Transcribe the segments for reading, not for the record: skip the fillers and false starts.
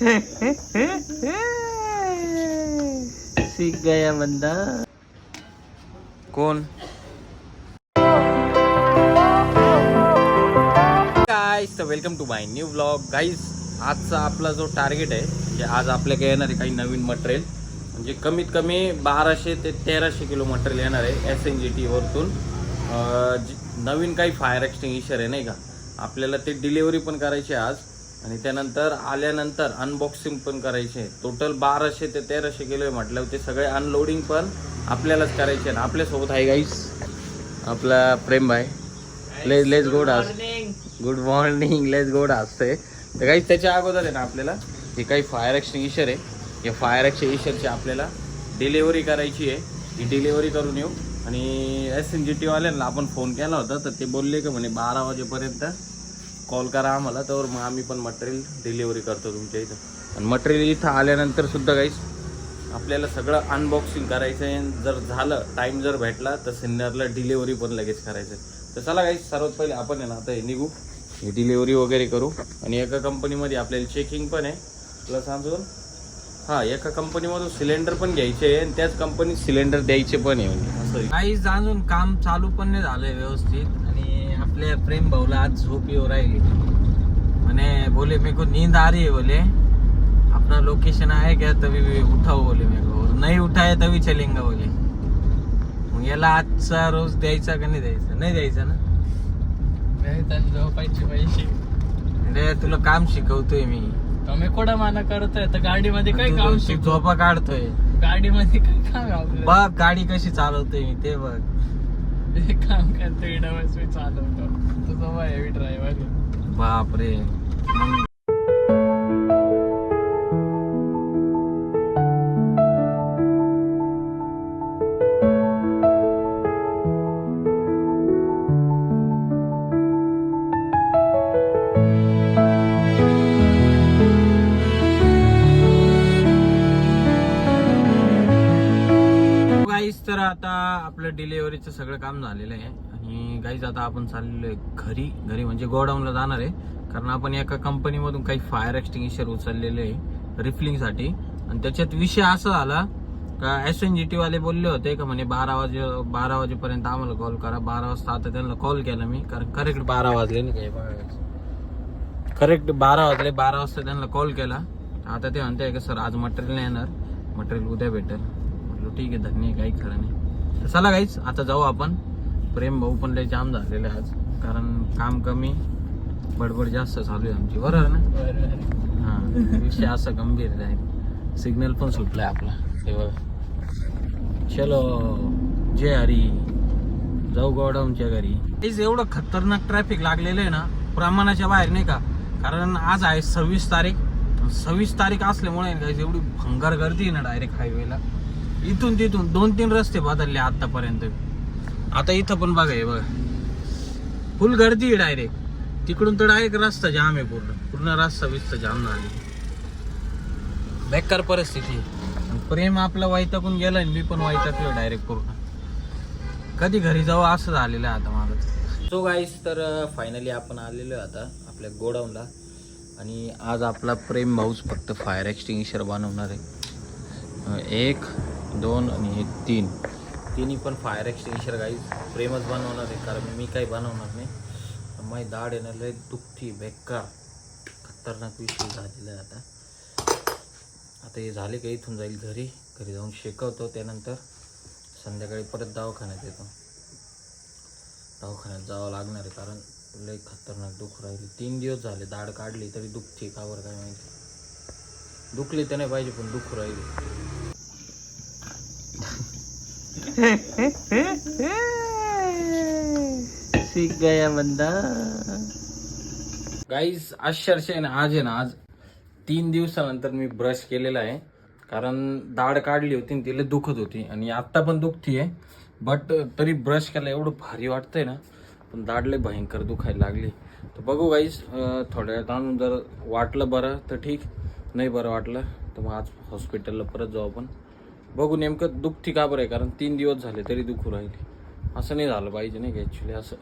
सीख गया बंदा. कोण गाईस, तर welcome to my new vlog. Guys, आजचा आपला जो टार्गेट आहे म्हणजे आज आपल्याकडे येणार आहे काही नवीन मटेरियल, म्हणजे कमीत कमी 1200 ते 1300 किलो मटेरियल येणार आहे SNGT वरतून. नवीन काही फायर एक्सटिंग्विशर आहे नाही का, आपल्याला ते डिलिव्हरी पण करायची आज आणि त्यानंतर आल्यानंतर अनबॉक्सिंग पण करायची आहे. टोटल 1200 ते 1300 किलो आहे म्हटलं, ते सगळे अनलोडिंग पण आपल्यालाच करायचे आहे. आपल्यासोबत आहे गाईस आपला प्रेम भाई. लेट्स गो डास. Good morning. लेट्स गो डास. तर काही त्याच्या अगोदर आहे ना आपल्याला हे काही फायर एक्सटिंग्विशर आहे, या फायर एक्सटिंग्विशरची आपल्याला डिलिव्हरी करायची आहे. ही डिलिव्हरी करून येऊ. आणि SNGT वाल्यांना आपण फोन केला होता तर ते बोलले का म्हणे 12 वाजेपर्यंत कॉल करा आम्हाला, तर मग आम्ही पण मटेरियल डिलिव्हरी करतो तुमच्या इथं. आणि मटेरियल इथं आल्यानंतर सुद्धा काहीच आपल्याला सगळं अनबॉक्सिंग करायचं आहे. जर झालं टाईम जर भेटला तर सिन्नरला डिलिव्हरी पण लगेच करायचं आहे. तर चला काही सर्वात पहिले आपण आहे ना आता हे निघू, हे डिलिव्हरी वगैरे करू. आणि एका कंपनीमध्ये आपल्याला चेकिंग पण आहे, प्लस अजून एका कंपनीमधून सिलेंडर पण घ्यायचे आहे आणि त्याच कंपनीत सिलेंडर द्यायचे पण आहे. म्हणजे असं काही अजून काम चालू पण नाही झालंय व्यवस्थित. आणि आपल्या प्रेम भाऊला आज झोप येऊ राहिली म्हणे, बोले मेरे को नींद आ रही है, बोले अपना लोकेशन आहे क्या तभी उठाओ, बोले मेरे को नहीं उठाए तभी चलेंगे बोले. मग याला आजचा रोज द्यायचा का नाही द्यायचा? नाही द्यायचा ना. झोपायचे पैसे अरे तुला काम शिकवतोय मी. तुम्ही कोणा माना करतोय तर गाडीमध्ये काय काम शिकतो? झोपा काढतोय गाडीमध्ये काय काम आपलं? बघ गाडी कशी चालवतोय मी ते बघ. एक काम करतो इडवस मी चालवतो, तुझा भाई हेवी ड्रायव्हर. बापरे. मग तर आता आपलं डिलिव्हरीचं सगळं काम झालेलं आहे. आणि गाईज आता आपण चाललेलो आहे घरी म्हणजे गोडाऊनला जाणार आहे. कारण आपण एका कंपनीमधून काही फायर एक्सटिंग्विशर उचललेले आहे रिफिलिंगसाठी. आणि त्याच्यात विषय असा झाला का SNGT वाले बोलले होते का म्हणे 12 वाजेपर्यंत आम्हाला कॉल करा. 12 वाजता आता त्यांना कॉल केला मी, कारण करेक्ट 12 वाजले नाही काही बघा, करेक्ट 12 वाजले. 12 वाजता त्यांना कॉल केला. आता ते म्हणताय का सर आज मटेरियल नाही येणार, मटेरियल उद्या भेटेल. ठीक आहे, धन्य, काही खरं नाही. तर चला गाईच आता जाऊ आपण. प्रेम भाऊ पण लय जाम झालेले आज, कारण काम कमी बडबड जास्त चालू आहे आमची, बरोबर ना. हा, विषय असा गंभीर आहे. सिग्नल पण सुटलाय आपला ते बघ. चलो जय हरी, जाऊ गोडाऊनच्या घरी. एवढं खतरनाक ट्रॅफिक लागलेलं आहे ना, प्रमाणाच्या बाहेर नाही का. कारण आज आहे 26 तारीख असल्यामुळे एवढी भंगार गर्दी आहे ना डायरेक्ट हायवेला. इथून तिथून 2-3 रस्ते बदलले आतापर्यंत. आता इथं पण बघा, हे बघा फुल गर्दी आहे डायरेक्ट. तिकडून तर डायरेक्ट रस्ता जाम आहे, पूर्ण रस्ता बिस्ता जाम झाली. बेकार परिस्थिती. प्रेम आपला वैतागून गेला आणि मी पण वैतागलो डायरेक्ट पूर्ण. कधी घरी जाऊ असं झालेलं आहे आता माझं. सो गाईस, तर फायनली आपण आलेलो आहे आता आपल्या गोडाऊनला. आणि आज आपला प्रेम भाऊच फक्त फायर एक्सटिंग्विशर बनवणार आहे. 1, 2 आणि हे 3 तिन्ही पण फायर एक्सटिंग्विशर गाईज प्रेमच बनवणार आहे, कारण मी काही बनवणार नाही. माझी दाढ येणं लय दुखती, बेकार खतरनाक विषय झालेला आहे. आता हे झाले का इथून जाईल घरी जाऊन शेकवतो. त्यानंतर संध्याकाळी परत दवाखान्यात येतो. दवाखान्यात जावं लागणार आहे, कारण लय खतरनाक दुख राहिली. 3 दिवस झाले दाढ काढली तरी दुखती, का बरं काय माहिती. दुखली तर नाही पाहिजे पण दुखू राहिली. सीख गया बंदा. गाईज अक्षरशः आज 3 दिवसानंतर मी ब्रश केलेला आहे, कारण दाढ काढली होती आणि तिला दुखत होती आणि आत्ता पण दुखतीये. बट तरी ब्रश केला एवढं भारी वाटतंय ना, पण दाढ लय भयंकर दुखायला लागली. तर बघू गाईज, थोड्या वेळात आणून जर वाटलं बरं तर ठीक, नाही बरं वाटलं तर मग आज हॉस्पिटलला परत जाऊ आपण. बघू नेमकं दुखती का बरं आहे, कारण 3 दिवस झाले तरी दुखू राहिली. असं नाही झालं पाहिजे नाही का ॲक्च्युली असं,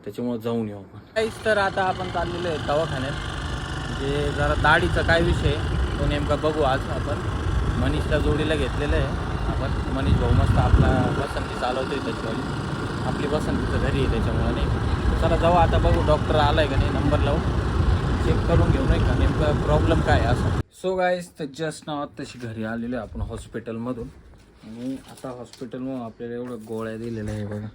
त्याच्यामुळे जाऊन येऊ आपण. काहीच तर आता आपण चाललेलो आहे दवाखान्यात. म्हणजे जरा दाढीचा काय विषय तो नेमका बघू आज आपण. मनीषला जोडीला घेतलेलं आहे आपण. मनीष भाऊ मस्त आपला बसंती चालवतोय त्याच्यावाली. आपली बसंतीचं घरी आहे त्याच्यामुळे नाही. चला जाऊ आता बघू डॉक्टर आलाय का नाही, नंबर लावून चेक करून घेऊ नाही का नेमका प्रॉब्लेम काय आहे असं. सो गाईज तर जस्ट नाव तशी घरी आलेलो आहे आपण हॉस्पिटलमधून. आणि आता हॉस्पिटलमधून आपल्याला एवढं गोळ्या दिलेल्या आहे बघा.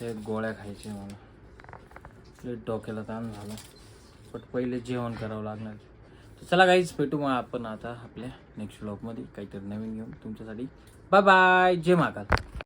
ते गोळ्या खायच्या मला. प्लेट डोक्याला ताण झाला. पण पहिले जेवण करावं लागणार. तर चला गाईज भेटू मग आपण आता आपल्या नेक्स्ट व्लॉगमध्ये काहीतरी नवीन घेऊन तुमच्यासाठी. Bye bye. जय महाकाल.